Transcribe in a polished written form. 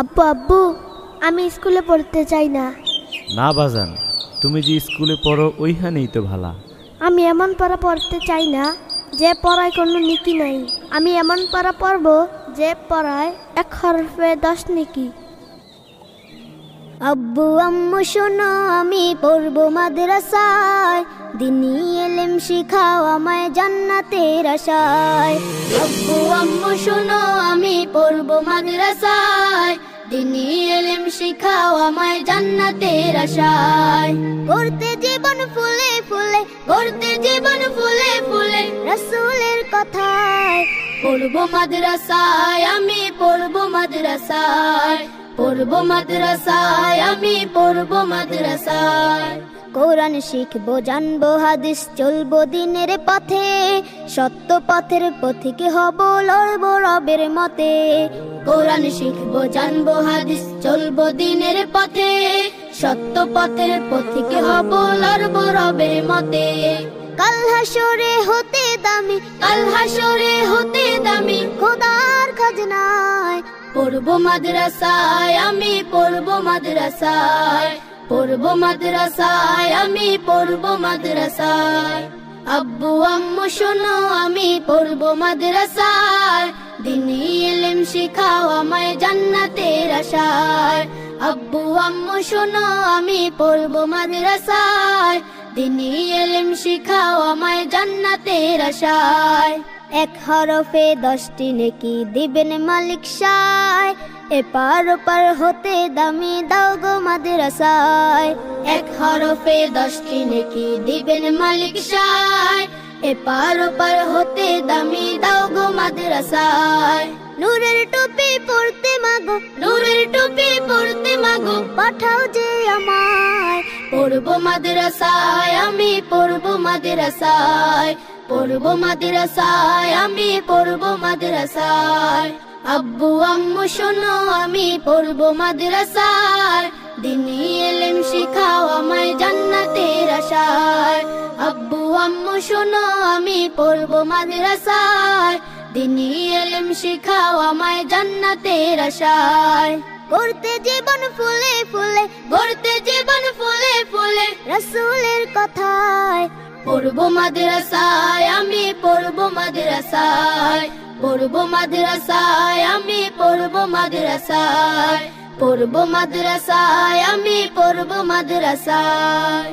আব্বু আব্বু আমি স্কুলে পড়তে চাই না। না বাজান, তুমি যে স্কুলে পড়ো ওইখানেই তো ভালা। আমি এমন পড়া পড়তে চাই না যে পড়ায় কোনো নীতি নাই। আমি এমন পড়া পড়ব যে পড়ায় 1 হরফে 10 নেকি। আব্বু আম্মু শোনো আমি পড়বো মাদ্রাসায়, দিনী ইলম শিখাও আমায় জান্নাতের আশায়। আব্বু আম্মু শোনো আমি পড়বো মাদ্রাসায়, দিনী ইলম শিখাও আমায় জান্নাতের আশায়। গড়তে জীবন ফুলে ফুলে, গড়তে জীবন ফুলে ফুলে রাসূলের কথায়। পড়বো মাদ্রাসায় আমি পড়বো মাদ্রাসায়, পড়বো মাদ্রাসায় আমি পড়বো মাদ্রাসায়। কোরআন শিখবো জানবো হাদিস চলবো দিনের পথে, সত্য পথের পথিক হব লড়বো রবের মতে। কোরআন শিখবো জানবো হাদিস চলবো দিনের পথে, সত্য পথের পথিক হব লড়বো রবের মতে। কাল হাসরে হতে দামি, কাল হাসরে হতে দামি খোদার খাজনায়। পড়বো মাদ্রাসায় আমি পড়বো মাদ্রাসায়, পড়বো মাদ্রাসায় আমি পড়বো মাদ্রাসায়। আব্বু আম্মু শোনো আমি পড়বো মাদ্রাসায়, দিনী ইলম শিখাও আমায় জান্নাতের আশায়। আব্বু আম্মু শোনো আমি পড়বো মাদ্রাসায়, দিনী ইলম শিখাও আমায় জান্নাতের আশায়। 1 হরফে 10টি নেকি দিবেন মালিক সায়, এপার ওপার হতে দামি দাও গো মাদ্রাসায়। 1 হরফে 10টি নেকি দিবেন মালিক সায়, এপার ওপার হতে দামি দাও গো মাদ্রাসায়। নূরের টুপি পরতে মাগো, নূরের টুপি পরতে মাগো পাঠাও যে আমায়। পড়বো মাদ্রাসায় আমি পড়বো মাদ্রাসায়, পড়বো মাদ্রাসায় আমি পড়বো মাদ্রাসায়। আব্বু আম্মু শোনো আমি পড়বো মাদ্রাসায়, দিনী ইলম শিখাও আমায় জান্নাতের আশায়। আব্বু আম্মু শোনো আমি পড়বো মাদ্রাসায়, দিনী ইলম শিখাও আমায় জান্নাতের আশায়। গড়তে জীবন ফুলে ফুলে, গড়তে জীবন ফুলে ফুলে রাসূলের কথায়। পড়বো মাদ্রাসায় আমি পড়বো মাদ্রাসায়, পড়বো মাদ্রাসায় আমি পড়বো মাদ্রাসায়, পড়বো মাদ্রাসায় আমি পড়বো মাদ্রাসায়।